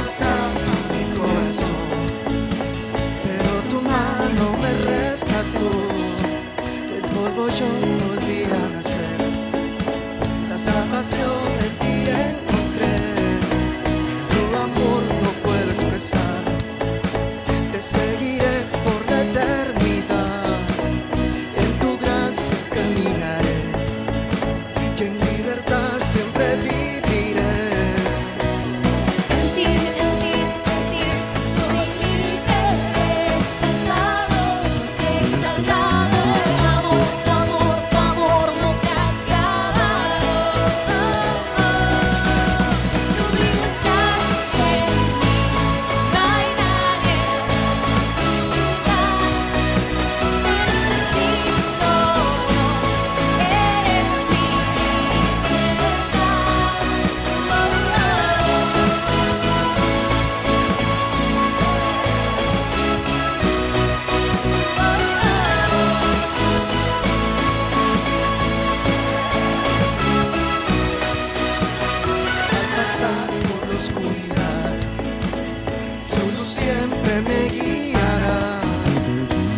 gustaba mi corazón, pero tu mano me rescató. Del polvo yo volví a nacer, la salvación en ti encontré. Tu amor no puedo expresar, te seguiré por la eternidad. En tu gracia caminaré y en libertad siempre viviré. En ti soy libre, sé exaltado, sé exaltado. Tu amor no se ha acabado. Tu vida estás en mí, no hay nadie en mi lugar. Te necesito, Dios, eres mi Al pasar por la oscuridad, su luz siempre me guiará.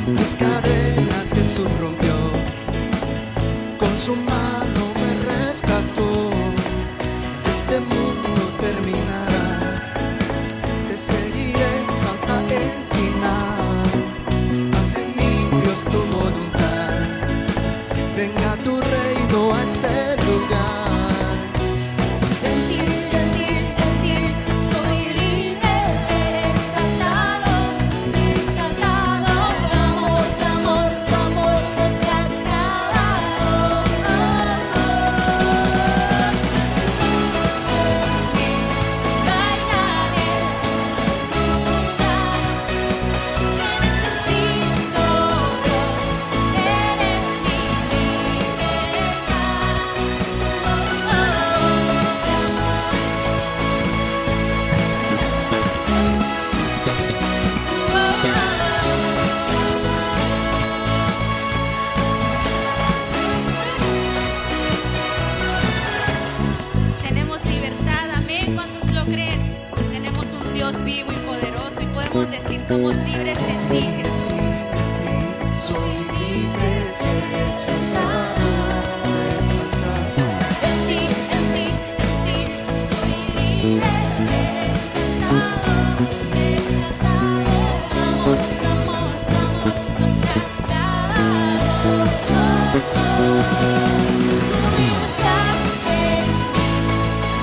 Mis cadenas Jesús rompió, con su mano me rescató. Este mundo terminará, te seguiré hasta el final. Hace mi Dios tu voluntad, venga tu reino a este lugar. En ti soy libre, sé exaltado, sé exaltado. Tu amor no se ha acabado. No hay nadie en mi lugar. Te necesito, Dios, eres mi Tenemos libertad, amén. ¿Cuántos lo creen? Tenemos un Dios vivo y poderoso y podemos decir somos libres en ti, Jesús. Soy libre, sé exaltado, sé exaltado. En ti soy libre, sé exaltado, sé exaltado. Tu amor no se ha acabado. Tu vida estás en mí,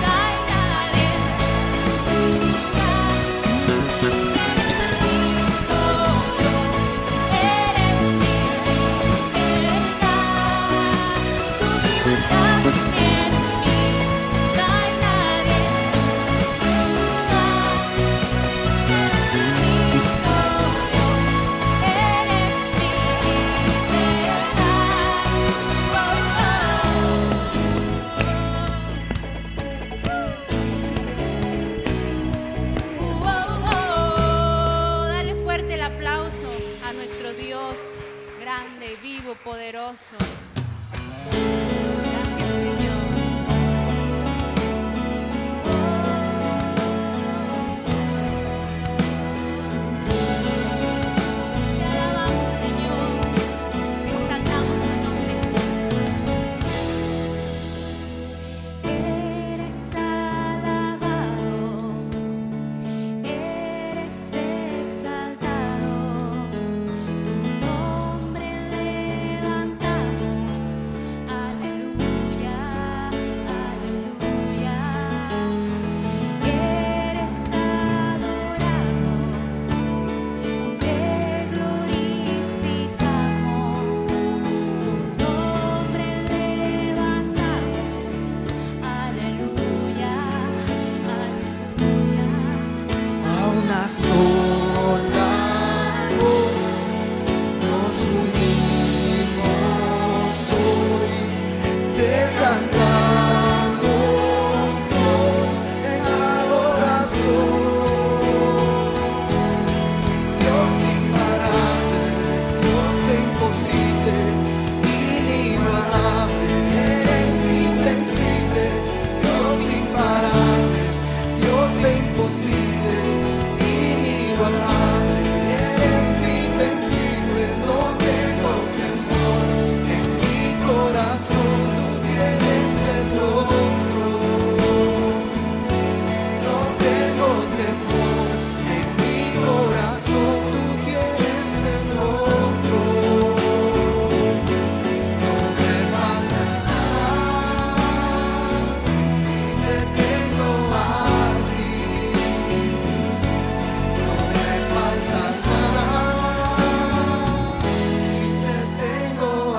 no hay nadie en mi lugar. Te necesito, Dios, eres mi libertad. Tu vida estás en mí, no hay nadie en mi lugar. Te necesito, Dios, eres mi libertad. Dale fuerte el aplauso a nuestro Dios grande, vivo, poderoso. Gracias, Señor. Te alabamos, Señor. Exaltamos tu nombre, Jesús. Eres alabado, eres exaltado. Tu nombre levantamos. Aleluya, aleluya. Eres adorado, te glorificamos. Tu nombre levantamos. Aleluya, aleluya. A una sola voz nos unimos hoy, te cantamos Dios en adoración. Dios imparable, Dios de imposibles, inigualable, eres invencible. Dios imparable, Dios de imposibles, inigualable, eres invencible, no tengo temor, en mi corazón tú tienes el control. No tengo temor, en mi corazón tú tienes el control. No me falta nada si te tengo a ti. No me falta nada si te tengo a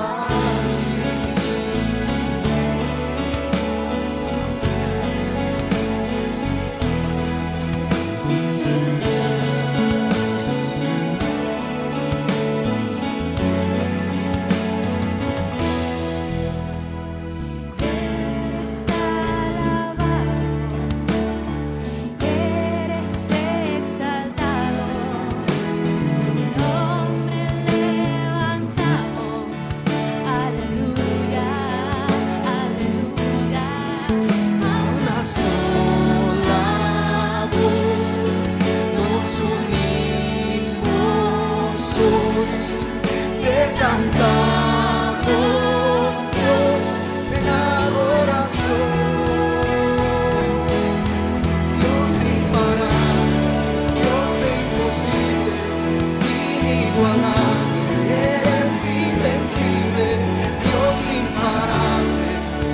Eres alabado, eres exaltado, tu nombre levantamos, aleluya, aleluya. una sola voz nos unimos hoy, te cantamos Dios en adoración. Dios sin parar, Dios de imposibles, inigualable, eres invencible, Dios imparable,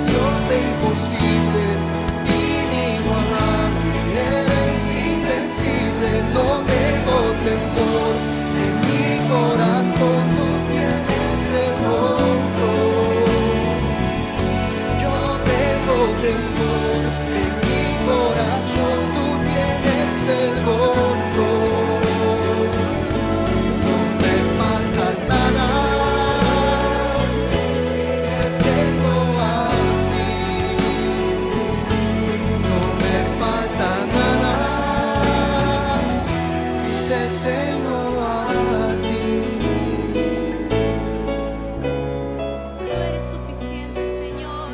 Dios de imposibles, inigualable, eres invencible, no tengo temor, en mi corazón tú tienes el control. Yo no tengo temor, en mi corazón tú tienes el control. No me falta nada si te tengo a ti. No me falta nada si te tengo a ti. Tú eres suficiente, Señor.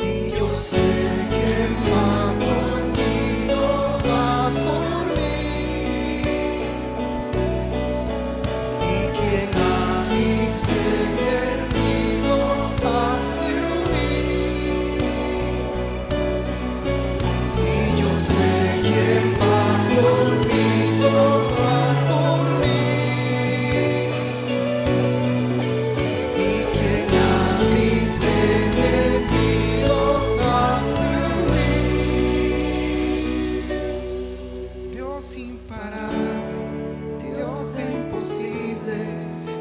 Y yo sé que va conmigo, va por mí. Y quien a mis enemigos hace huir. Y yo sé quién va conmigo, va por mí. Y quien a mis enemigos hace huir. Dios imparable, Dios de imposibles,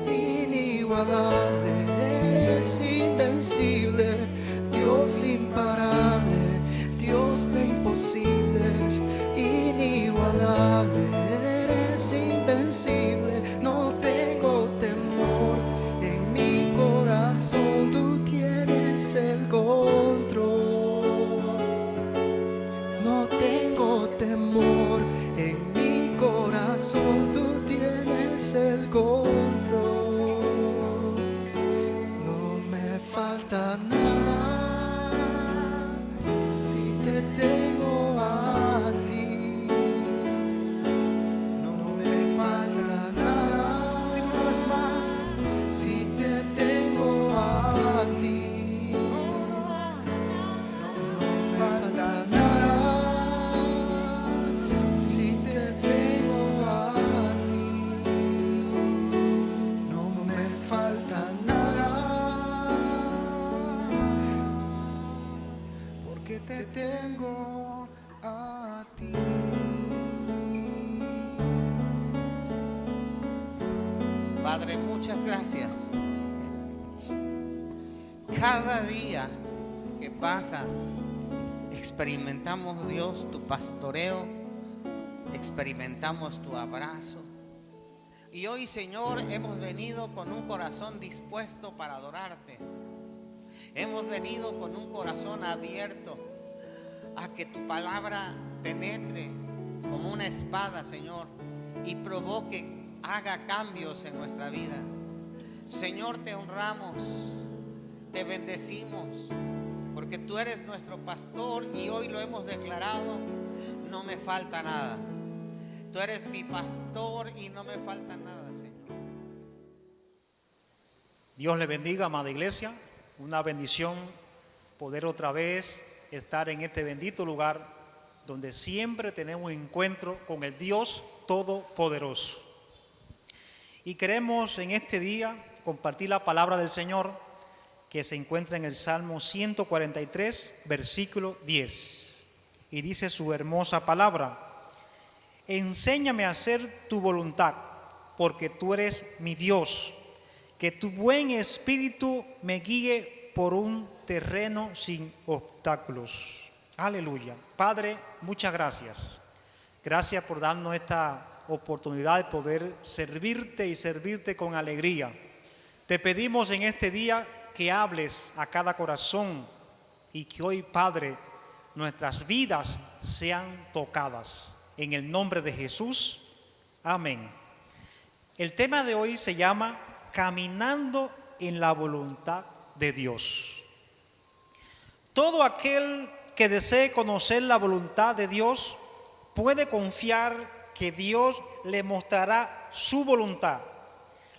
inigualable, eres invencible, Dios imparable, Dios de imposibles, inigualable, eres invencible, no tengo temor, en mi corazón tú tienes el control. No tengo temor, en mi corazón tú tienes el control. No me falta nada si te tengo a ti. No me falta nada, una vez más, si te tengo a ti. No me falta nada si te tengo a ti. No me falta nada porque te tengo a ti. Padre, muchas gracias. Cada día que pasa, experimentamos, Dios, tu pastoreo, experimentamos tu abrazo. Y hoy, Señor, hemos venido con un corazón dispuesto para adorarte. Hemos venido con un corazón abierto a que tu palabra penetre como una espada, Señor, y provoque haga cambios en nuestra vida. Señor, te honramos, te bendecimos, porque tú eres nuestro pastor y hoy lo hemos declarado, no me falta nada. Tú eres mi pastor y no me falta nada, Señor. Dios le bendiga, amada iglesia. Una bendición poder otra vez estar en este bendito lugar donde siempre tenemos encuentro con el Dios Todopoderoso. Y queremos en este día compartir la palabra del Señor que se encuentra en el Salmo 143, versículo 10. Y dice su hermosa palabra: enséñame a hacer tu voluntad, porque tú eres mi Dios. Que tu buen espíritu me guíe por un terreno sin obstáculos. Aleluya. Padre, muchas gracias. Gracias por darnos esta oportunidad de poder servirte y servirte con alegría. Te pedimos en este día que hables a cada corazón y que hoy, Padre, nuestras vidas sean tocadas. En el nombre de Jesús. Amén. El tema de hoy se llama Caminando en la voluntad de Dios. Todo aquel que desee conocer la voluntad de Dios puede confiar que Dios le mostrará su voluntad.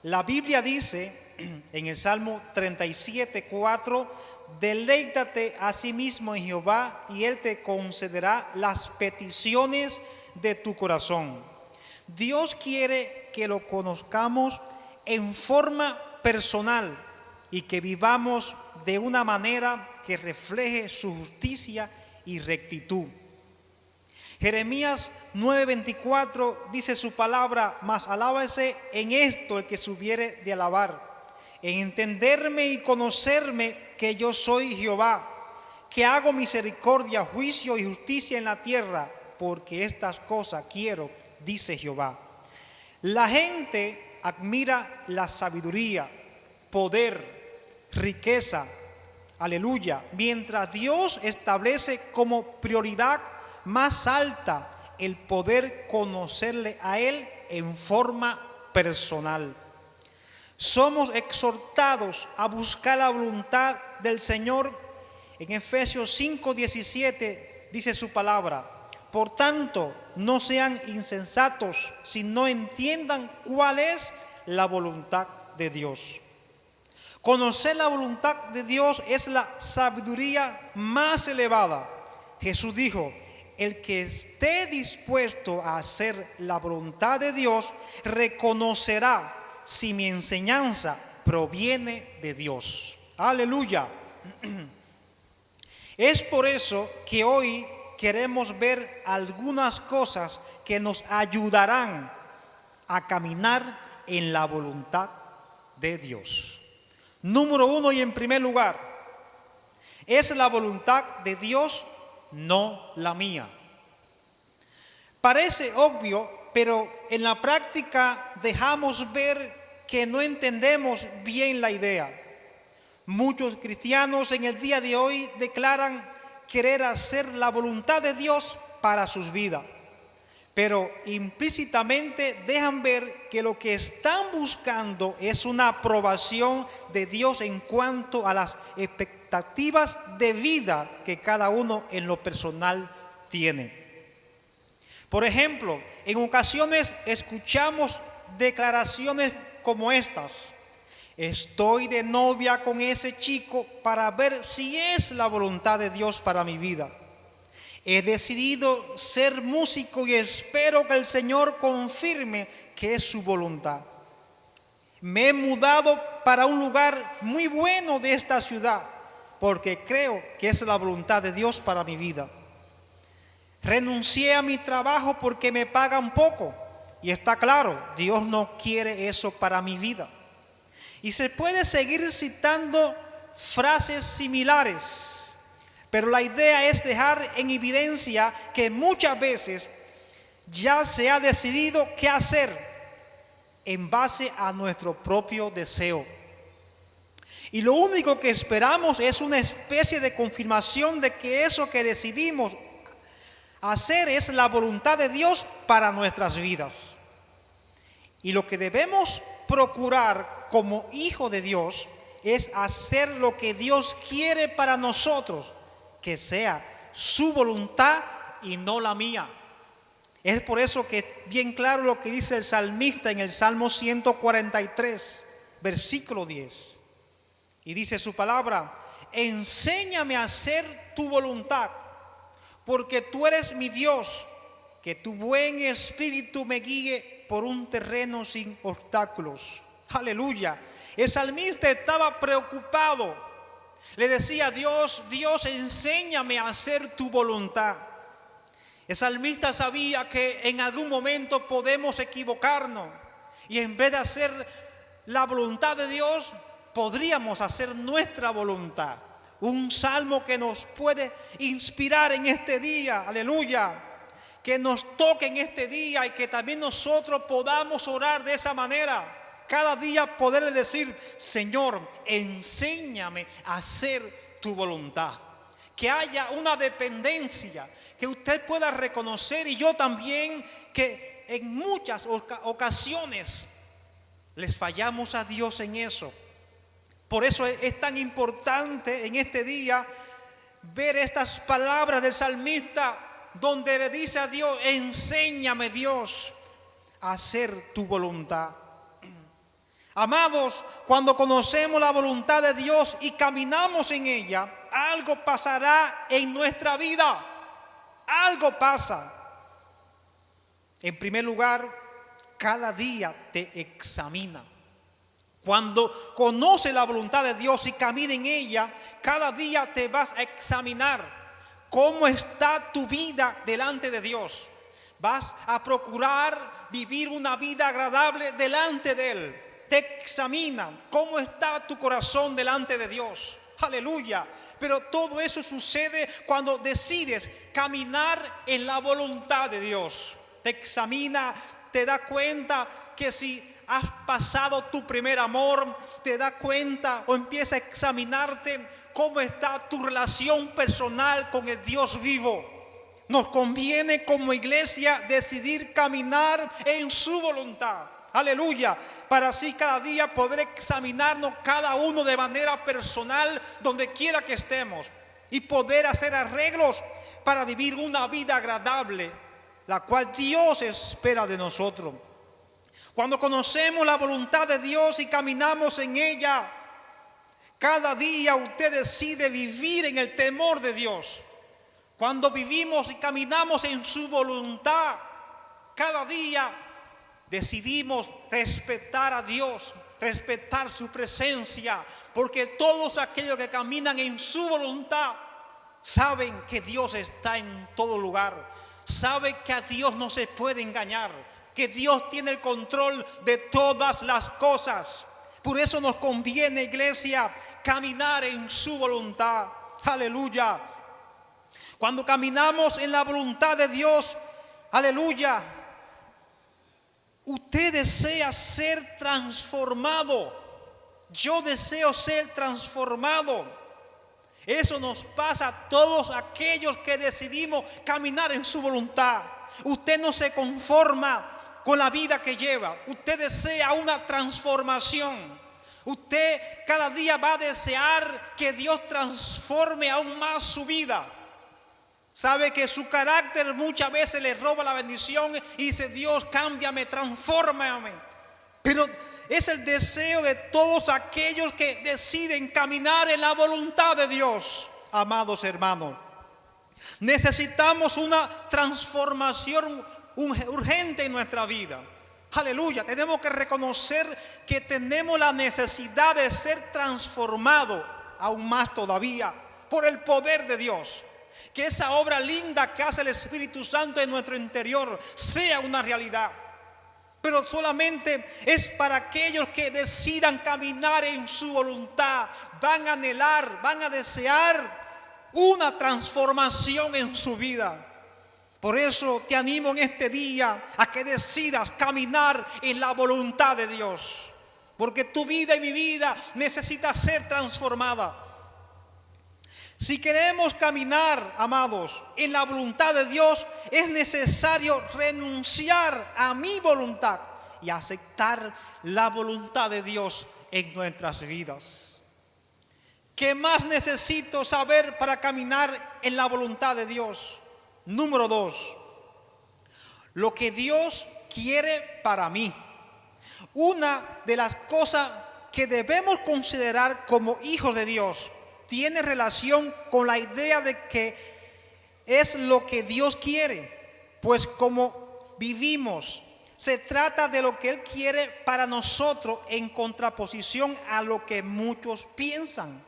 La Biblia dice en el Salmo 37:4: deleítate a sí mismo en Jehová y Él te concederá las peticiones de tu corazón. Dios quiere que lo conozcamos en forma personal y que vivamos de una manera que refleje su justicia y rectitud. Jeremías 9:24 dice su palabra: mas alábase en esto el que se hubiere de alabar, en entenderme y conocerme que yo soy Jehová, que hago misericordia, juicio y justicia en la tierra, porque estas cosas quiero, dice Jehová. La gente admira la sabiduría, poder, riqueza, aleluya, mientras Dios establece como prioridad más alta el poder conocerle a Él en forma personal. Somos exhortados a buscar la voluntad del Señor. En Efesios 5:17 dice su palabra: por tanto, no sean insensatos, sino entiendan cuál es la voluntad de Dios. Conocer la voluntad de Dios es la sabiduría más elevada. Jesús dijo: el que esté dispuesto a hacer la voluntad de Dios reconocerá si mi enseñanza proviene de Dios. Aleluya. Es por eso que hoy queremos ver algunas cosas que nos ayudarán a caminar en la voluntad de Dios. Número 1 y en primer lugar, es la voluntad de Dios, no la mía. Parece obvio, pero en la práctica dejamos ver que no entendemos bien la idea. Muchos cristianos en el día de hoy declaran querer hacer la voluntad de Dios para sus vidas, pero implícitamente dejan ver que lo que están buscando es una aprobación de Dios en cuanto a las expectativas de vida que cada uno en lo personal tiene. Por ejemplo, en ocasiones escuchamos declaraciones como estas: estoy de novia con ese chico para ver si es la voluntad de Dios para mi vida. He decidido ser músico y espero que el Señor confirme que es su voluntad. Me he mudado para un lugar muy bueno de esta ciudad porque creo que es la voluntad de Dios para mi vida. Renuncié a mi trabajo porque me pagan poco y está claro, Dios no quiere eso para mi vida. Y se puede seguir citando frases similares, pero la idea es dejar en evidencia que muchas veces ya se ha decidido qué hacer en base a nuestro propio deseo. Y lo único que esperamos es una especie de confirmación de que eso que decidimos hacer es la voluntad de Dios para nuestras vidas. Y lo que debemos procurar como hijo de Dios es hacer lo que Dios quiere para nosotros, que sea su voluntad y no la mía. Es por eso que es bien claro lo que dice el salmista en el Salmo 143, versículo 10. Y dice su palabra: enséñame a hacer tu voluntad, porque tú eres mi Dios, que tu buen espíritu me guíe por un terreno sin obstáculos. Aleluya. El salmista estaba preocupado. Le decía a Dios: Dios, enséñame a hacer tu voluntad. El salmista sabía que en algún momento podemos equivocarnos y en vez de hacer la voluntad de Dios, podríamos hacer nuestra voluntad. Un salmo que nos puede inspirar en este día, aleluya, que nos toque en este día y que también nosotros podamos orar de esa manera. Cada día poderle decir: Señor, enséñame a hacer tu voluntad. Que haya una dependencia, que usted pueda reconocer, y yo también, que en muchas ocasiones les fallamos a Dios en eso. Por eso es tan importante en este día ver estas palabras del salmista, donde le dice a Dios: enséñame, Dios, a hacer tu voluntad. Amados, cuando conocemos la voluntad de Dios y caminamos en ella, algo pasará en nuestra vida. Algo pasa. En primer lugar, cada día te examina. Cuando conoces la voluntad de Dios y camina en ella, cada día te vas a examinar cómo está tu vida delante de Dios. Vas a procurar vivir una vida agradable delante de Él. Te examina cómo está tu corazón delante de Dios. Aleluya. Pero todo eso sucede cuando decides caminar en la voluntad de Dios. Te examina, te da cuenta que si has pasado tu primer amor, te da cuenta o empieza a examinarte cómo está tu relación personal con el Dios vivo. Nos conviene como iglesia decidir caminar en su voluntad. Aleluya, para así cada día poder examinarnos cada uno de manera personal donde quiera que estemos y poder hacer arreglos para vivir una vida agradable, la cual Dios espera de nosotros. Cuando conocemos la voluntad de Dios y caminamos en ella, cada día usted decide vivir en el temor de Dios. Cuando vivimos y caminamos en su voluntad, cada día decidimos respetar a Dios, respetar su presencia, porque todos aquellos que caminan en su voluntad saben que Dios está en todo lugar, saben que a Dios no se puede engañar, que Dios tiene el control de todas las cosas. Por eso nos conviene, iglesia, caminar en su voluntad. Aleluya. Cuando caminamos en la voluntad de Dios, aleluya, usted desea ser transformado. Yo deseo ser transformado. Eso nos pasa a todos aquellos que decidimos caminar en su voluntad. Usted no se conforma con la vida que lleva. Usted desea una transformación. Usted cada día va a desear que Dios transforme aún más su vida. Sabe que su carácter muchas veces le roba la bendición y dice: Dios, cámbiame, transfórmame. Pero es el deseo de todos aquellos que deciden caminar en la voluntad de Dios. Amados hermanos, necesitamos una transformación urgente en nuestra vida. Aleluya, tenemos que reconocer que tenemos la necesidad de ser transformados aún más todavía por el poder de Dios. Que esa obra linda que hace el Espíritu Santo en nuestro interior sea una realidad. Pero solamente es para aquellos que decidan caminar en su voluntad. Van a anhelar, van a desear una transformación en su vida. Por eso te animo en este día a que decidas caminar en la voluntad de Dios. Porque tu vida y mi vida necesita ser transformada. Si queremos caminar, amados, en la voluntad de Dios, es necesario renunciar a mi voluntad y aceptar la voluntad de Dios en nuestras vidas. ¿Qué más necesito saber para caminar en la voluntad de Dios? Número 2, lo que Dios quiere para mí. Una de las cosas que debemos considerar como hijos de Dios tiene relación con la idea de que es lo que Dios quiere, pues como vivimos, se trata de lo que Él quiere para nosotros en contraposición a lo que muchos piensan.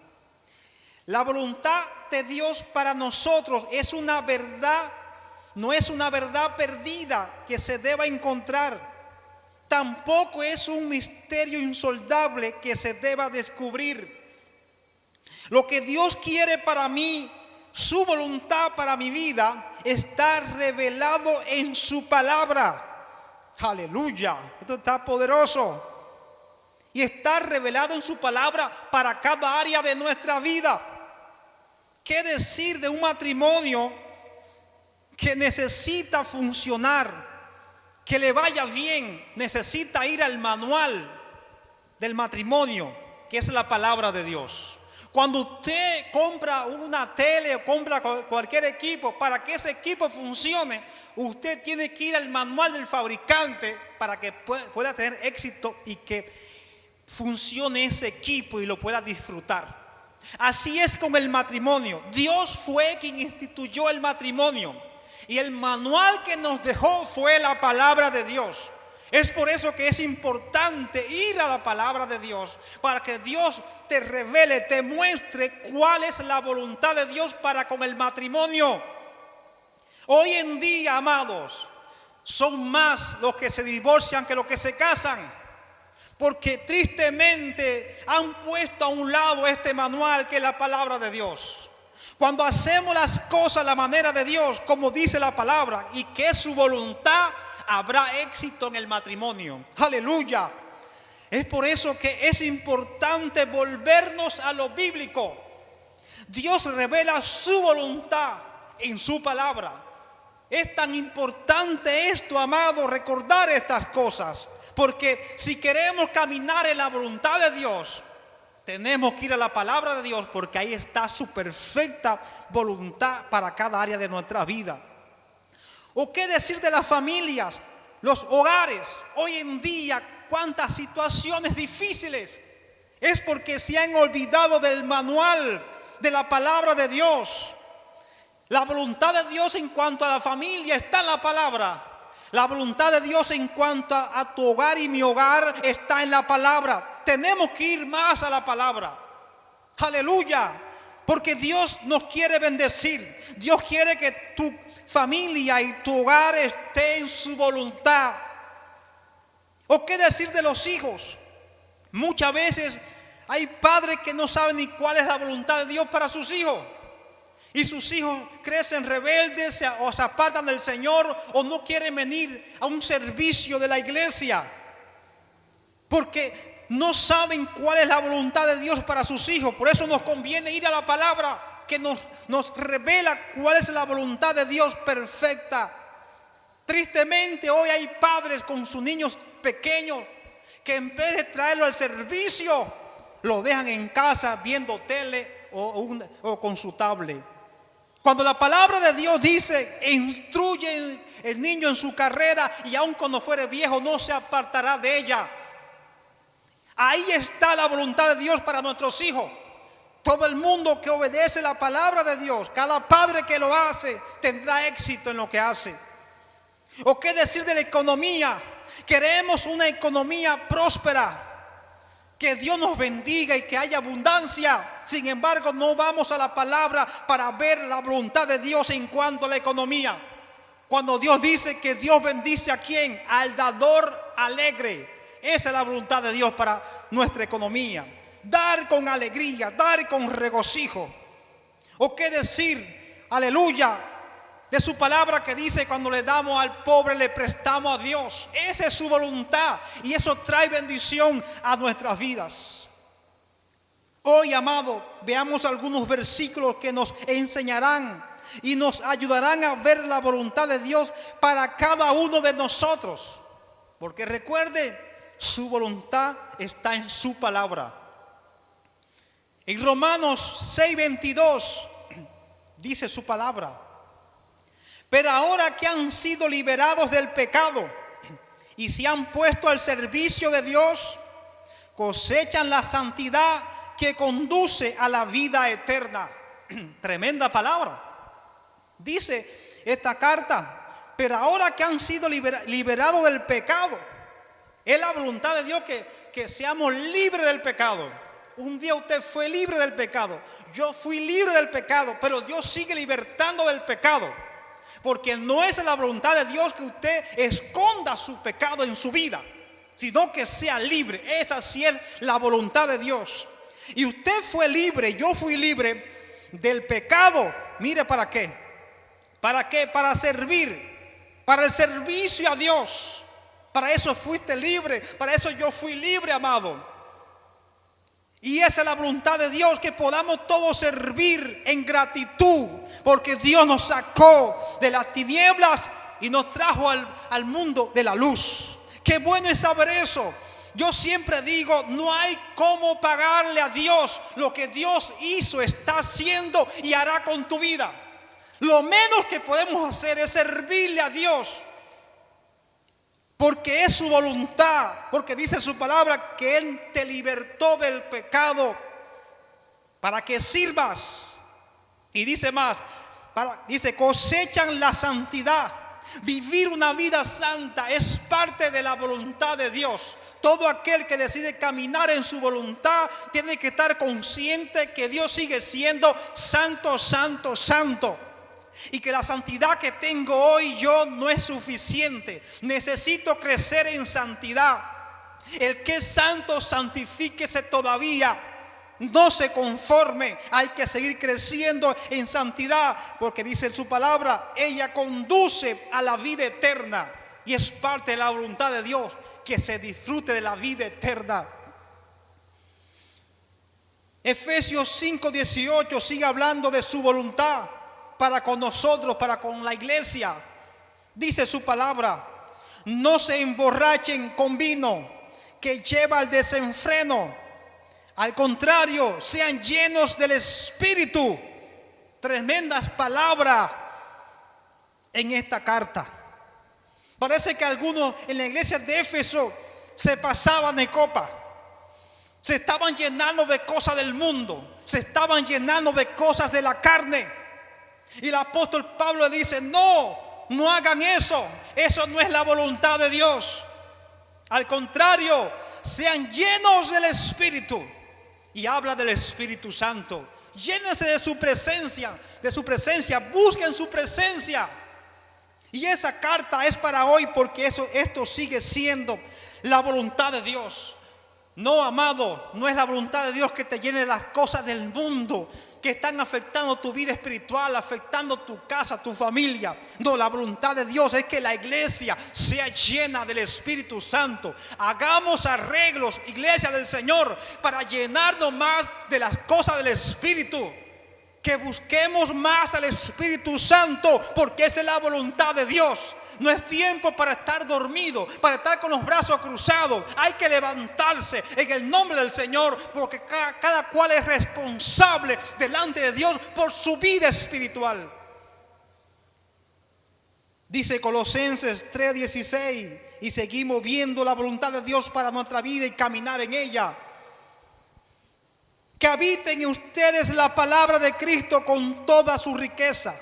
La voluntad de Dios para nosotros es una verdad, no es una verdad perdida que se deba encontrar. Tampoco es un misterio insondable que se deba descubrir. Lo que Dios quiere para mí, su voluntad para mi vida, está revelado en su palabra. Aleluya, esto está poderoso. Y está revelado en su palabra para cada área de nuestra vida. ¿Qué decir de un matrimonio que necesita funcionar? Que le vaya bien, necesita ir al manual del matrimonio, que es la palabra de Dios. Cuando usted compra una tele o compra cualquier equipo, para que ese equipo funcione, usted tiene que ir al manual del fabricante para que pueda tener éxito y que funcione ese equipo y lo pueda disfrutar. Así es con el matrimonio. Dios fue quien instituyó el matrimonio. Y el manual que nos dejó fue la palabra de Dios. Es por eso que es importante ir a la palabra de Dios, para que Dios te revele, te muestre cuál es la voluntad de Dios para con el matrimonio. Hoy en día, amados, son más los que se divorcian que los que se casan, porque tristemente han puesto a un lado este manual que es la palabra de Dios. Cuando hacemos las cosas a la manera de Dios, como dice la palabra, y que es su voluntad, habrá éxito en el matrimonio. Aleluya. Es por eso que es importante volvernos a lo bíblico. Dios revela su voluntad en su palabra. Es tan importante esto, amado, recordar estas cosas. Porque si queremos caminar en la voluntad de Dios, tenemos que ir a la palabra de Dios, porque ahí está su perfecta voluntad para cada área de nuestra vida. ¿O qué decir de las familias, los hogares? Hoy en día, cuántas situaciones difíciles. Es porque se han olvidado del manual, de la palabra de Dios. La voluntad de Dios en cuanto a la familia está en la palabra. La voluntad de Dios en cuanto a tu hogar y mi hogar está en la palabra. Tenemos que ir más a la palabra. Aleluya. Porque Dios nos quiere bendecir. Dios quiere que tu familia y tu hogar esté en su voluntad. ¿O qué decir de los hijos? Muchas veces hay padres que no saben ni cuál es la voluntad de Dios para sus hijos. Y sus hijos crecen rebeldes o se apartan del Señor o no quieren venir a un servicio de la iglesia. Porque no saben cuál es la voluntad de Dios para sus hijos. Por eso nos conviene ir a la palabra que nos revela cuál es la voluntad de Dios perfecta. Tristemente hoy hay padres con sus niños pequeños que en vez de traerlo al servicio, lo dejan en casa viendo tele o con su tablet. Cuando la palabra de Dios dice, instruye el niño en su carrera y aun cuando fuere viejo no se apartará de ella. Ahí está la voluntad de Dios para nuestros hijos. Todo el mundo que obedece la palabra de Dios, cada padre que lo hace, tendrá éxito en lo que hace. ¿O qué decir de la economía? Queremos una economía próspera. Que Dios nos bendiga y que haya abundancia. Sin embargo, no vamos a la palabra para ver la voluntad de Dios en cuanto a la economía. Cuando Dios dice que Dios bendice a ¿quién? Al dador alegre. Esa es la voluntad de Dios para nuestra economía. Dar con alegría, dar con regocijo. ¿O qué decir? Aleluya. De su palabra que dice cuando le damos al pobre le prestamos a Dios. Esa es su voluntad y eso trae bendición a nuestras vidas. Hoy, amado, veamos algunos versículos que nos enseñarán y nos ayudarán a ver la voluntad de Dios para cada uno de nosotros. Porque recuerde, su voluntad está en su palabra. En Romanos 6:22 dice su palabra: pero ahora que han sido liberados del pecado y se han puesto al servicio de Dios, cosechan la santidad que conduce a la vida eterna. Tremenda palabra. Dice esta carta: pero ahora que han sido liberados del pecado. Es la voluntad de Dios que seamos libres del pecado. Un día usted fue libre del pecado. Yo fui libre del pecado, pero Dios sigue libertando del pecado. Porque no es la voluntad de Dios que usted esconda su pecado en su vida, sino que sea libre. Esa sí es la voluntad de Dios. Y usted fue libre, yo fui libre del pecado. Mire, ¿para qué? ¿Para qué? Para servir, para el servicio a Dios. Para eso fuiste libre, para eso yo fui libre, amado. Y esa es la voluntad de Dios, que podamos todos servir en gratitud, porque Dios nos sacó de las tinieblas y nos trajo al mundo de la luz. Qué bueno es saber eso. Yo siempre digo, no hay cómo pagarle a Dios lo que Dios hizo, está haciendo y hará con tu vida. Lo menos que podemos hacer es servirle a Dios, porque es su voluntad, porque dice su palabra que Él te libertó del pecado para que sirvas. Y dice más, dice, cosechan la santidad. Vivir una vida santa es parte de la voluntad de Dios. Todo aquel que decide caminar en su voluntad tiene que estar consciente que Dios sigue siendo santo, santo, santo. Y que la santidad que tengo hoy yo no es suficiente. Necesito crecer en santidad. El que es santo, santifíquese todavía. No se conforme. Hay que seguir creciendo en santidad, porque dice en su palabra, ella conduce a la vida eterna. Y es parte de la voluntad de Dios que se disfrute de la vida eterna. Efesios 5:18 sigue hablando de su voluntad para con nosotros, para con la iglesia. Dice su palabra: no se emborrachen con vino, que lleva al desenfreno. Al contrario, sean llenos del Espíritu. Tremendas palabras en esta carta. Parece que algunos en la iglesia de Éfeso se pasaban de copa. Se estaban llenando de cosas del mundo. Se estaban llenando de cosas de la carne. Y el apóstol Pablo dice: no hagan eso. Eso no es la voluntad de Dios. Al contrario, sean llenos del Espíritu. Y habla del Espíritu Santo. Llénense de su presencia, busquen su presencia. Y esa carta es para hoy, porque esto sigue siendo la voluntad de Dios. No, amado, no es la voluntad de Dios que te llene de las cosas del mundo que están afectando tu vida espiritual, afectando tu casa, tu familia. No, la voluntad de Dios es que la iglesia sea llena del Espíritu Santo. Hagamos arreglos, iglesia del Señor, para llenarnos más de las cosas del Espíritu. Que busquemos más al Espíritu Santo, porque esa es la voluntad de Dios. No es tiempo para estar dormido, para estar con los brazos cruzados. Hay que levantarse en el nombre del Señor, porque cada cual es responsable delante de Dios por su vida espiritual. Dice Colosenses 3:16, y seguimos viendo la voluntad de Dios para nuestra vida y caminar en ella. Que habiten en ustedes la palabra de Cristo con toda su riqueza.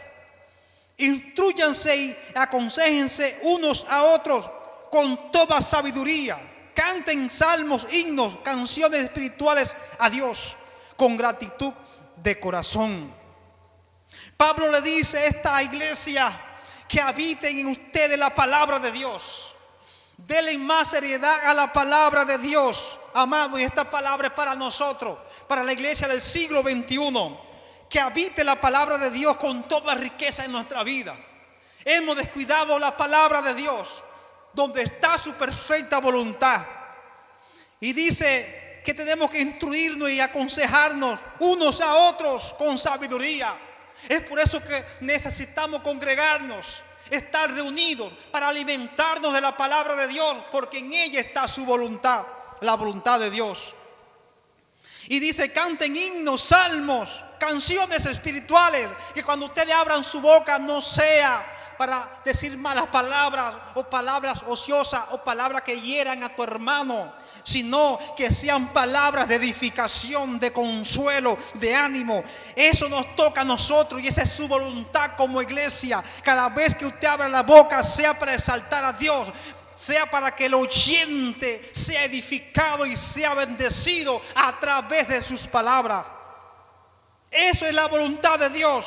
Instrúyanse y aconséjense unos a otros con toda sabiduría. Canten salmos, himnos, canciones espirituales a Dios con gratitud de corazón. Pablo le dice a esta iglesia que habiten en ustedes la palabra de Dios. Denle más seriedad a la palabra de Dios, amado. Y esta palabra es para nosotros, para la iglesia del siglo XXI. Que habite la palabra de Dios con toda riqueza en nuestra vida. Hemos descuidado la palabra de Dios, donde está su perfecta voluntad. Y dice que tenemos que instruirnos y aconsejarnos unos a otros con sabiduría. Es por eso que necesitamos congregarnos. estar reunidos para alimentarnos de la palabra de Dios, porque en ella está su voluntad, la voluntad de Dios. Y dice, canten himnos, salmos, canciones espirituales, que cuando ustedes abran su boca no sea para decir malas palabras o palabras ociosas o palabras que hieran a tu hermano, sino que sean palabras de edificación, de consuelo, de ánimo. Eso nos toca a nosotros y esa es su voluntad como iglesia. Cada vez que usted abra la boca, sea para exaltar a Dios, sea para que el oyente sea edificado y sea bendecido a través de sus palabras. Eso es la voluntad de Dios.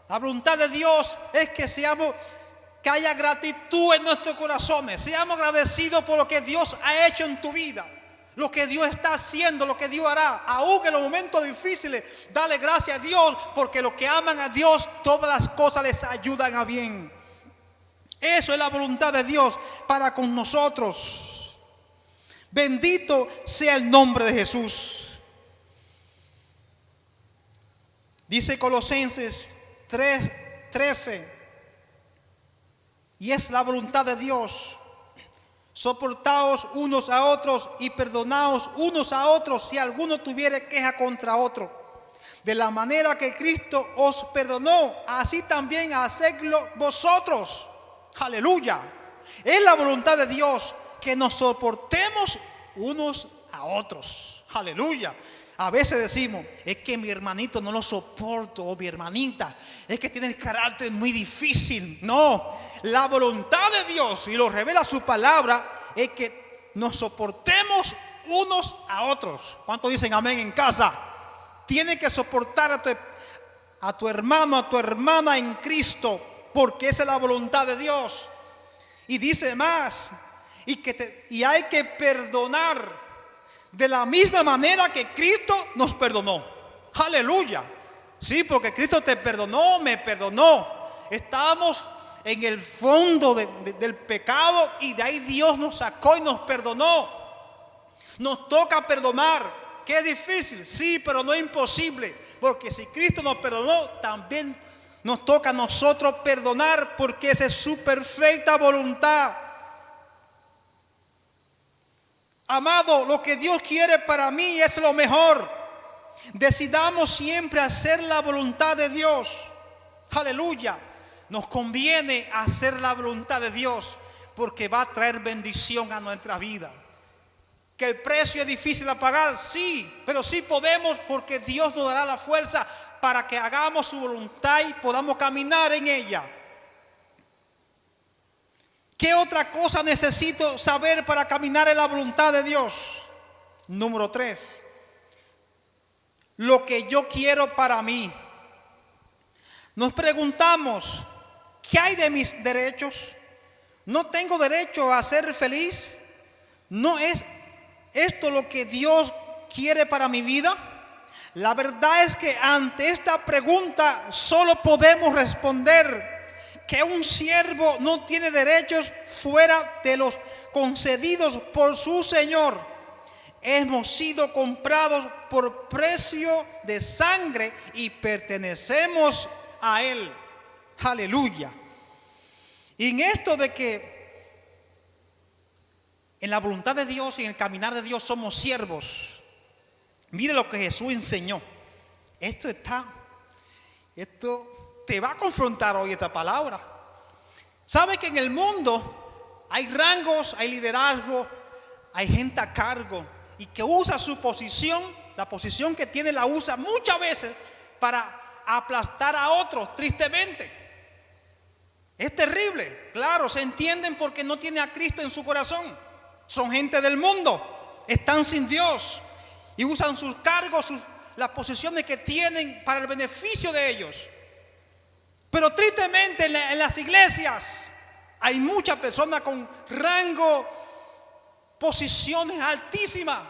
La voluntad de Dios es que haya gratitud en nuestros corazones. Seamos agradecidos por lo que Dios ha hecho en tu vida, lo que Dios está haciendo, lo que Dios hará. Aún en los momentos difíciles, dale gracias a Dios, porque los que aman a Dios, todas las cosas les ayudan a bien. Eso es la voluntad de Dios para con nosotros. Bendito sea el nombre de Jesús. Dice Colosenses 3:13, y es la voluntad de Dios: soportaos unos a otros y perdonaos unos a otros si alguno tuviere queja contra otro. De la manera que Cristo os perdonó, así también hacedlo vosotros. Aleluya. Es la voluntad de Dios que nos soportemos unos a otros. Aleluya. A veces decimos, es que mi hermanito no lo soporto, o mi hermanita, es que tiene el carácter muy difícil. No, la voluntad de Dios, y lo revela su palabra, es que nos soportemos unos a otros. ¿Cuántos dicen amén en casa? Tienes que soportar a tu hermano, a tu hermana en Cristo, porque esa es la voluntad de Dios. Y dice más, y hay que perdonar de la misma manera que Cristo nos perdonó. Aleluya. Sí, porque Cristo te perdonó, me perdonó. Estábamos en el fondo del pecado y de ahí Dios nos sacó y nos perdonó. Nos toca perdonar. ¿Qué es difícil? Sí, pero no es imposible, porque si Cristo nos perdonó, también nos toca a nosotros perdonar, porque esa es su perfecta voluntad. Amado, lo que Dios quiere para mí es lo mejor. Decidamos siempre hacer la voluntad de Dios. Aleluya. Nos conviene hacer la voluntad de Dios, porque va a traer bendición a nuestra vida. Que el precio es difícil de pagar, sí, pero sí podemos, porque Dios nos dará la fuerza para que hagamos su voluntad y podamos caminar en ella. ¿Qué otra cosa necesito saber para caminar en la voluntad de Dios? Número 3. Lo que yo quiero para mí. Nos preguntamos, ¿qué hay de mis derechos? ¿No tengo derecho a ser feliz? ¿No es esto lo que Dios quiere para mi vida? La verdad es que ante esta pregunta solo podemos responder que un siervo no tiene derechos fuera de los concedidos por su Señor. Hemos sido comprados por precio de sangre y pertenecemos a Él. Aleluya. Y en esto de que en la voluntad de Dios y en el caminar de Dios somos siervos, mire lo que Jesús enseñó. Esto te va a confrontar hoy esta palabra. ¿Sabe que en el mundo hay rangos, hay liderazgo, hay gente a cargo y que usa su posición, la posición que tiene la usa muchas veces para aplastar a otros, tristemente? Es terrible. Claro, se entienden porque no tiene a Cristo en su corazón. Son gente del mundo, están sin Dios y usan sus cargos, las posiciones que tienen para el beneficio de ellos. Pero tristemente en las iglesias hay muchas personas con rango, posiciones altísimas.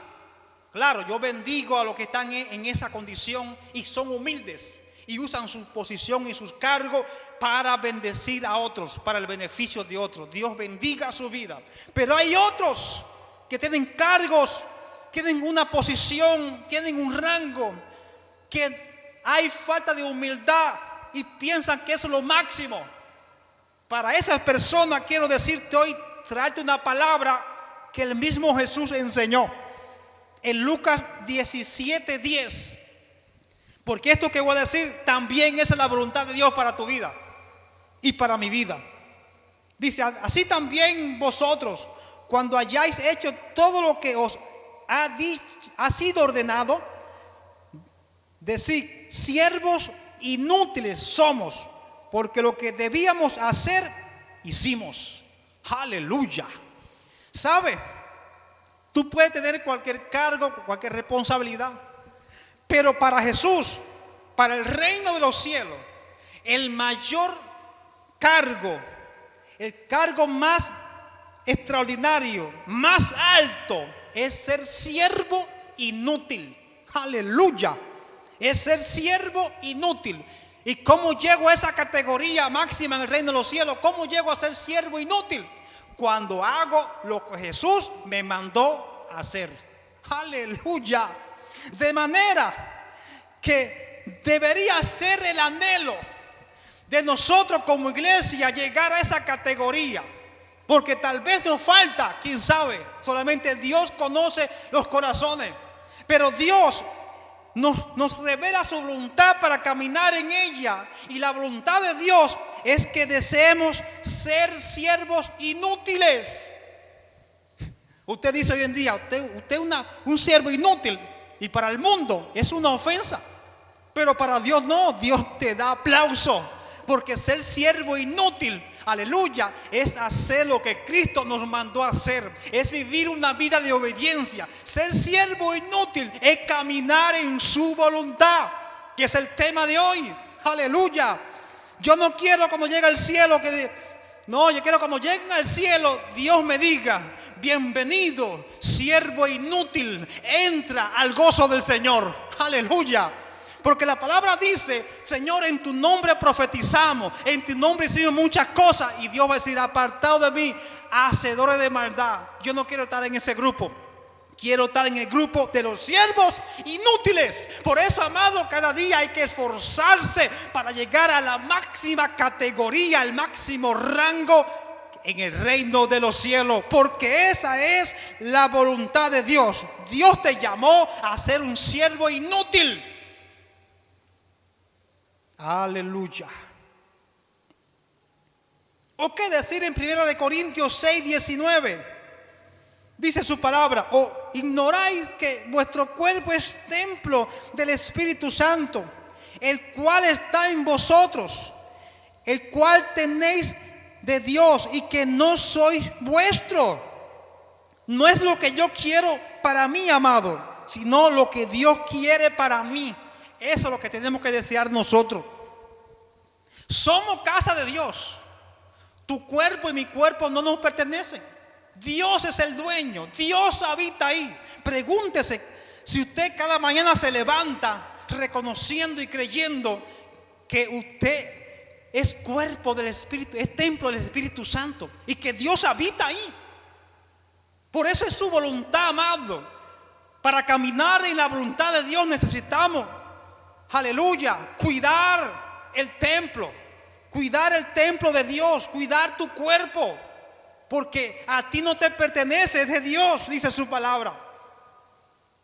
Claro, yo bendigo a los que están en esa condición y son humildes y usan su posición y sus cargos para bendecir a otros, para el beneficio de otros. Dios bendiga su vida. Pero hay otros que tienen cargos, tienen una posición, tienen un rango, que hay falta de humildad y piensan que eso es lo máximo. Para esas personas quiero decirte hoy, traerte una palabra que el mismo Jesús enseñó en Lucas 17:10. Porque esto que voy a decir también es la voluntad de Dios para tu vida y para mi vida. Dice, así también vosotros, cuando hayáis hecho todo lo que os ha sido ordenado, decid, siervos inútiles somos, porque lo que debíamos hacer, hicimos. Aleluya. ¿Sabe? Tú puedes tener cualquier cargo, cualquier responsabilidad, pero para Jesús, para el reino de los cielos, el mayor cargo, el cargo más extraordinario, más alto, es ser siervo inútil. Aleluya. Es ser siervo inútil. ¿Y cómo llego a esa categoría máxima en el reino de los cielos? ¿Cómo llego a ser siervo inútil? Cuando hago lo que Jesús me mandó a hacer. Aleluya. De manera que debería ser el anhelo de nosotros como iglesia llegar a esa categoría. Porque tal vez nos falta, quién sabe. Solamente Dios conoce los corazones. Pero Dios nos revela su voluntad para caminar en ella. Y la voluntad de Dios es que deseemos ser siervos inútiles. Usted dice hoy en día, usted es un siervo inútil. Y para el mundo es una ofensa. Pero para Dios no, Dios te da aplauso. Porque ser siervo inútil, aleluya, es hacer lo que Cristo nos mandó a hacer. Es vivir una vida de obediencia. Ser siervo inútil es caminar en su voluntad, que es el tema de hoy. Aleluya. Yo no quiero cuando llegue al cielo yo quiero cuando lleguen al cielo Dios me diga, bienvenido, siervo inútil, entra al gozo del Señor. Aleluya. Porque la palabra dice, Señor, en tu nombre profetizamos, en tu nombre hicimos muchas cosas. Y Dios va a decir, apartado de mí, hacedores de maldad. Yo no quiero estar en ese grupo. Quiero estar en el grupo de los siervos inútiles. Por eso, amado, cada día hay que esforzarse para llegar a la máxima categoría, al máximo rango en el reino de los cielos. Porque esa es la voluntad de Dios. Dios te llamó a ser un siervo inútil. Aleluya. ¿O qué decir en 1 Corintios 6:19? Dice su palabra, ¿o ignoráis que vuestro cuerpo es templo del Espíritu Santo, el cual está en vosotros, el cual tenéis de Dios y que no sois vuestro? No es lo que yo quiero para mí, amado, sino lo que Dios quiere para mí. Eso es lo que tenemos que desear nosotros. Somos casa de Dios. Tu cuerpo y mi cuerpo no nos pertenecen. Dios es el dueño. Dios habita ahí. Pregúntese si usted cada mañana se levanta reconociendo y creyendo que usted es cuerpo del Espíritu, es templo del Espíritu Santo y que Dios habita ahí. Por eso es su voluntad, amado. Para caminar en la voluntad de Dios necesitamos, aleluya, cuidar el templo de Dios, cuidar tu cuerpo, porque a ti no te pertenece, es de Dios, dice su palabra.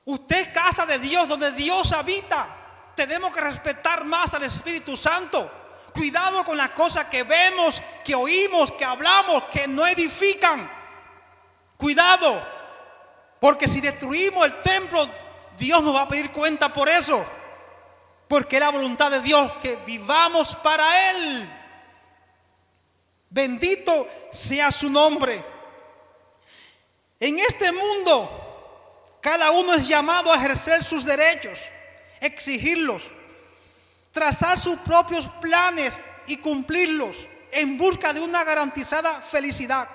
Usted es casa de Dios, donde Dios habita. Tenemos que respetar más al Espíritu Santo. Cuidado con las cosas que vemos, que oímos, que hablamos, que no edifican. Cuidado, porque si destruimos el templo, Dios nos va a pedir cuenta por eso. Porque es la voluntad de Dios que vivamos para Él. Bendito sea su nombre. En este mundo, cada uno es llamado a ejercer sus derechos, exigirlos, trazar sus propios planes y cumplirlos en busca de una garantizada felicidad.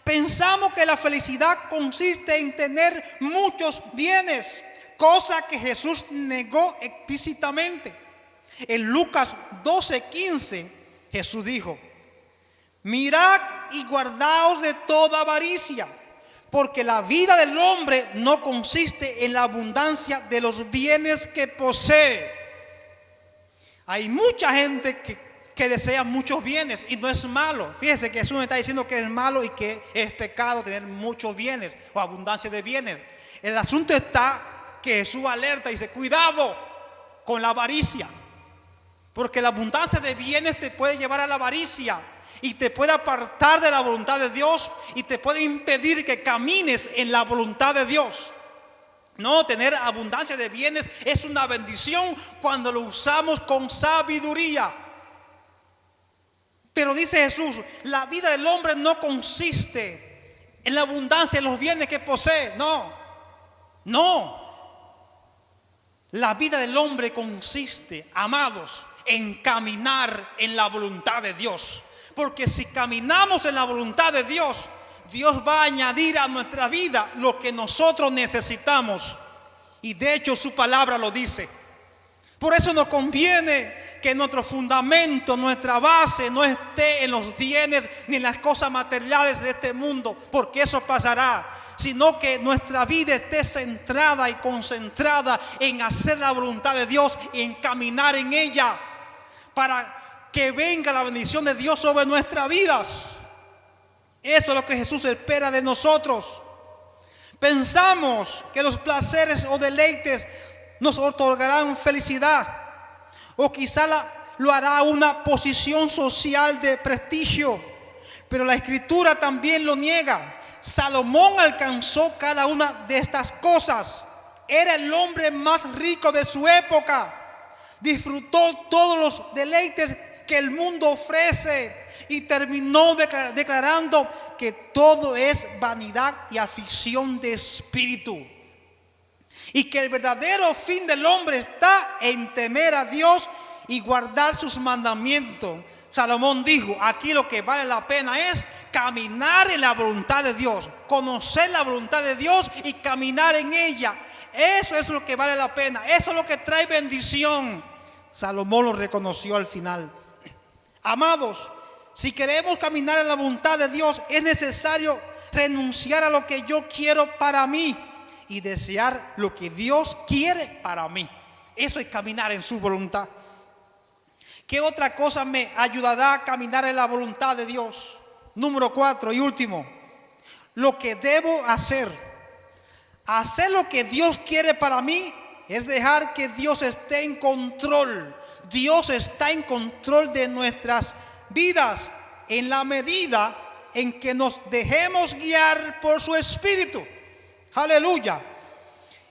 Pensamos que la felicidad consiste en tener muchos bienes, cosa que Jesús negó explícitamente. En Lucas 12:15, Jesús dijo: mirad y guardaos de toda avaricia, porque la vida del hombre no consiste en la abundancia de los bienes que posee. Hay mucha gente que desea muchos bienes y no es malo. Fíjese que Jesús me está diciendo que es malo y que es pecado tener muchos bienes o abundancia de bienes. El asunto está que Jesús alerta y dice: cuidado con la avaricia, porque la abundancia de bienes te puede llevar a la avaricia y te puede apartar de la voluntad de Dios y te puede impedir que camines en la voluntad de Dios. No, tener abundancia de bienes es una bendición cuando lo usamos con sabiduría. Pero dice Jesús, la vida del hombre no consiste en la abundancia de los bienes que posee. No. La vida del hombre consiste, amados, en caminar en la voluntad de Dios. Porque si caminamos en la voluntad de Dios, Dios va a añadir a nuestra vida lo que nosotros necesitamos. Y de hecho su palabra lo dice. Por eso nos conviene que nuestro fundamento, nuestra base no esté en los bienes ni en las cosas materiales de este mundo, porque eso pasará, sino que nuestra vida esté centrada y concentrada en hacer la voluntad de Dios y en caminar en ella, para que venga la bendición de Dios sobre nuestras vidas. Eso es lo que Jesús espera de nosotros. Pensamos que los placeres o deleites nos otorgarán felicidad, o quizá lo hará una posición social de prestigio, pero la Escritura también lo niega. Salomón alcanzó cada una de estas cosas. Era el hombre más rico de su época. Disfrutó todos los deleites que el mundo ofrece y terminó declarando que todo es vanidad y aflicción de espíritu, y que el verdadero fin del hombre está en temer a Dios y guardar sus mandamientos. Salomón dijo: aquí lo que vale la pena es caminar en la voluntad de Dios, conocer la voluntad de Dios y caminar en ella. Eso es lo que vale la pena, eso es lo que trae bendición. Salomón lo reconoció al final. Amados, si queremos caminar en la voluntad de Dios, es necesario renunciar a lo que yo quiero para mí y desear lo que Dios quiere para mí. Eso es caminar en su voluntad. ¿Qué otra cosa me ayudará a caminar en la voluntad de Dios? Número 4 y último, lo que debo hacer. Hacer lo que Dios quiere para mí es dejar que Dios esté en control. Dios está en control de nuestras vidas en la medida en que nos dejemos guiar por su Espíritu. Aleluya.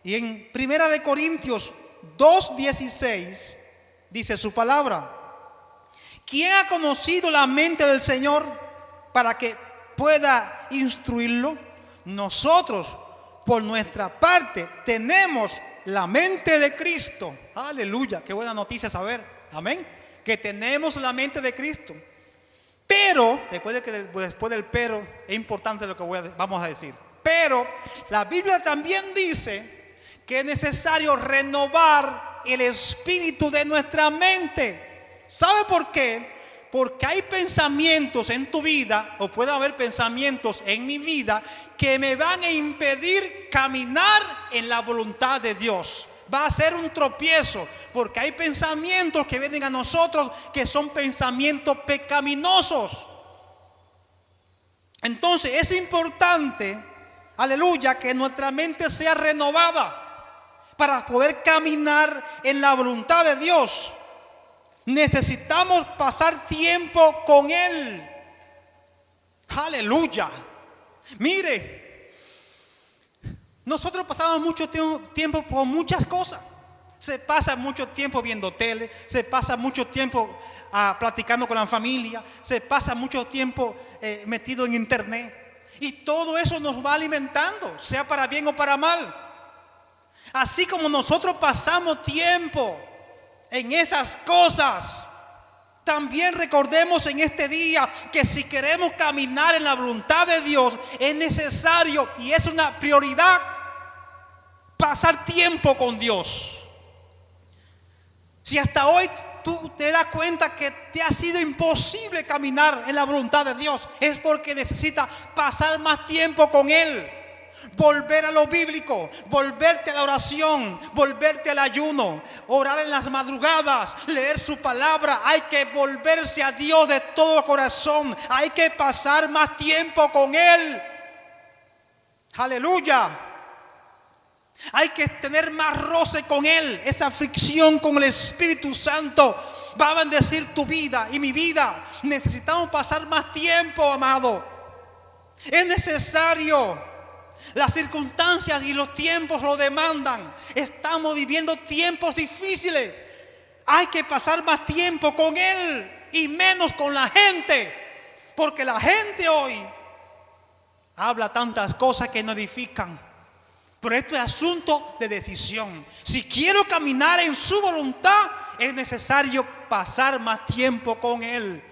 Y en 1 Corintios 2:16 dice su palabra: ¿quién ha conocido la mente del Señor para que pueda instruirlo? Nosotros, por nuestra parte, tenemos la mente de Cristo. Aleluya, qué buena noticia saber. Amén. Que tenemos la mente de Cristo. Pero, recuerde que después del pero es importante lo que vamos a decir. Pero la Biblia también dice que es necesario renovar el espíritu de nuestra mente. ¿Sabe por qué? Porque hay pensamientos en tu vida, o puede haber pensamientos en mi vida, que me van a impedir caminar en la voluntad de Dios. Va a ser un tropiezo, porque hay pensamientos que vienen a nosotros que son pensamientos pecaminosos. Entonces es importante, aleluya, que nuestra mente sea renovada para poder caminar en la voluntad de Dios. Necesitamos pasar tiempo con Él. Aleluya. Mire, nosotros pasamos mucho tiempo por muchas cosas. Se pasa mucho tiempo viendo tele, se pasa mucho tiempo platicando con la familia, se pasa mucho tiempo metido en internet. Y todo eso nos va alimentando, sea para bien o para mal. Así como nosotros pasamos tiempo en esas cosas, también recordemos en este día que si queremos caminar en la voluntad de Dios, es necesario y es una prioridad pasar tiempo con Dios. Si hasta hoy tú te das cuenta que te ha sido imposible caminar en la voluntad de Dios, es porque necesitas pasar más tiempo con Él. volver a lo bíblico, volverte a la oración, volverte al ayuno, orar en las madrugadas, leer su palabra. Hay que volverse a Dios de todo corazón. Hay que pasar más tiempo con Él. Aleluya. Hay que tener más roce con Él. Esa fricción con el Espíritu Santo va a bendecir tu vida y mi vida. Necesitamos pasar más tiempo, amado. Es necesario. Las circunstancias y los tiempos lo demandan. Estamos viviendo tiempos difíciles. Hay que pasar más tiempo con Él y menos con la gente. Porque la gente hoy habla tantas cosas que no edifican. Pero esto es asunto de decisión. Si quiero caminar en su voluntad, es necesario pasar más tiempo con Él.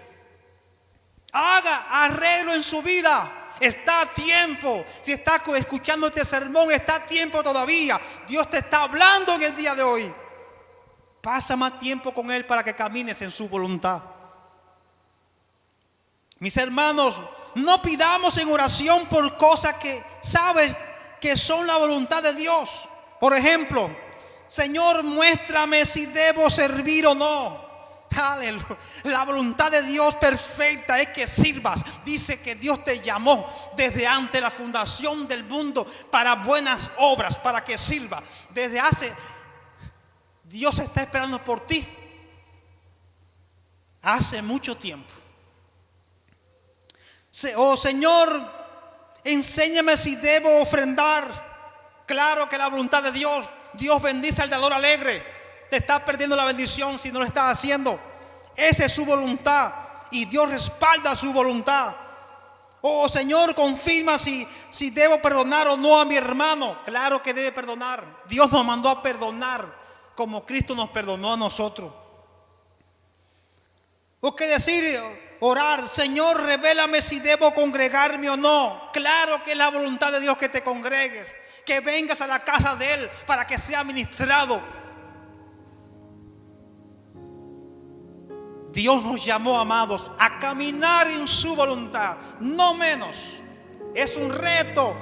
Haga arreglo en su vida. Está a tiempo. Si está escuchando este sermón, está a tiempo todavía. Dios te está hablando en el día de hoy. Pasa más tiempo con Él para que camines en su voluntad. Mis hermanos, no pidamos en oración por cosas que sabes que son la voluntad de Dios. Por ejemplo, Señor, muéstrame si debo servir o no. Aleluya. La voluntad de Dios perfecta es que sirvas. Dice que Dios te llamó desde antes de la fundación del mundo para buenas obras, para que sirva. Dios está esperando por ti hace mucho tiempo. Oh Señor, enséñame si debo ofrendar. Claro que la voluntad de Dios. Dios bendice al dador alegre. Te estás perdiendo la bendición si no lo estás haciendo. Esa es su voluntad y Dios respalda su voluntad. Oh Señor, confirma si debo perdonar o no a mi hermano. Claro que debe perdonar. Dios nos mandó a perdonar como Cristo nos perdonó a nosotros. O que decir, orar, Señor, revélame si debo congregarme o no. Claro que es la voluntad de Dios que te congregues, que vengas a la casa de Él para que sea ministrado. Dios nos llamó, amados, a caminar en su voluntad, no menos. Es un reto,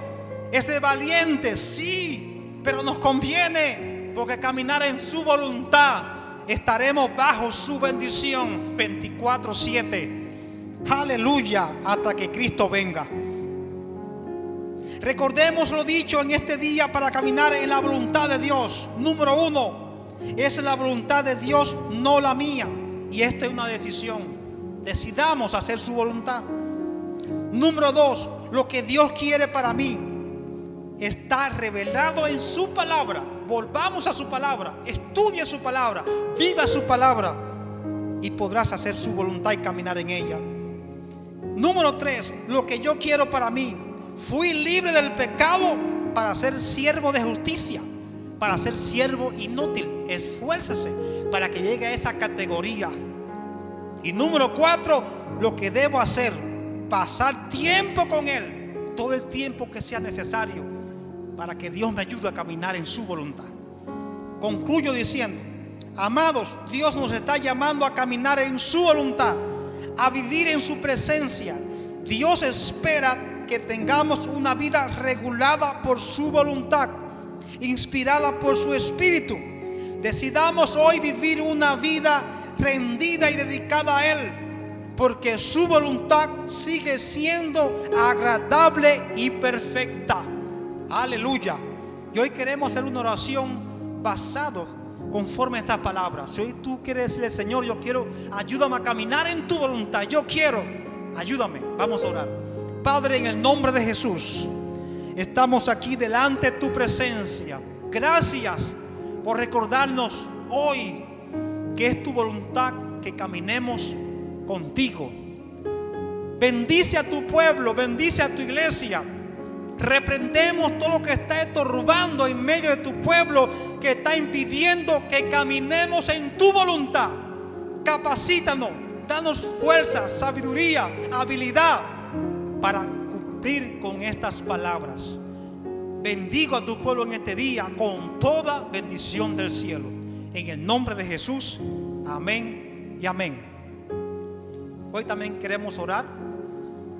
es de valientes, sí, pero nos conviene, porque caminar en su voluntad estaremos bajo su bendición 24/7. Aleluya, hasta que Cristo venga. Recordemos lo dicho en este día para caminar en la voluntad de Dios. Número 1, es la voluntad de Dios, no la mía. Y esta es una decisión. Decidamos hacer su voluntad. Número 2, lo que Dios quiere para mí está revelado en su palabra. Volvamos a su palabra. Estudie su palabra. Viva su palabra. Y podrás hacer su voluntad y caminar en ella. Número 3, lo que yo quiero para mí. Fui libre del pecado para ser siervo de justicia. Para ser siervo inútil. Esfuércese para que llegue a esa categoría. Y número 4, lo que debo hacer, pasar tiempo con Él, todo el tiempo que sea necesario, para que Dios me ayude a caminar en su voluntad. Concluyo diciendo, amados, Dios nos está llamando a caminar en su voluntad, a vivir en su presencia. Dios espera que tengamos una vida regulada por su voluntad, inspirada por su Espíritu. Decidamos hoy vivir una vida rendida y dedicada a Él, porque su voluntad sigue siendo agradable y perfecta. Aleluya. Y hoy queremos hacer una oración basado conforme a estas palabras. Si hoy tú quieres decirle, Señor, yo quiero, ayúdame a caminar en tu voluntad. Yo quiero, ayúdame. Vamos a orar. Padre, en el nombre de Jesús, estamos aquí delante de tu presencia. Gracias por recordarnos hoy que es tu voluntad que caminemos contigo. Bendice a tu pueblo, bendice a tu iglesia. Reprendemos todo lo que está estorbando en medio de tu pueblo, que está impidiendo que caminemos en tu voluntad. Capacítanos, danos fuerza, sabiduría, habilidad para cumplir con estas palabras. Bendigo a tu pueblo en este día con toda bendición del cielo. En el nombre de Jesús, amén y amén. Hoy también queremos orar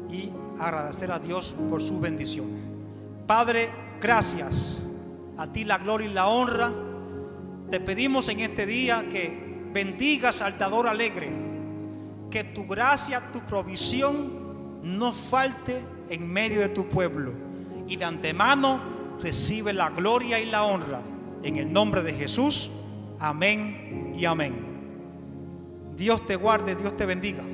y agradecer a Dios por sus bendiciones. Padre, gracias. A ti la gloria y la honra. Te pedimos en este día que bendigas al dador alegre, que tu gracia, tu provisión no falte en medio de tu pueblo. Y de antemano recibe la gloria y la honra en el nombre de Jesús. Amén y amén. Dios te guarde, Dios te bendiga.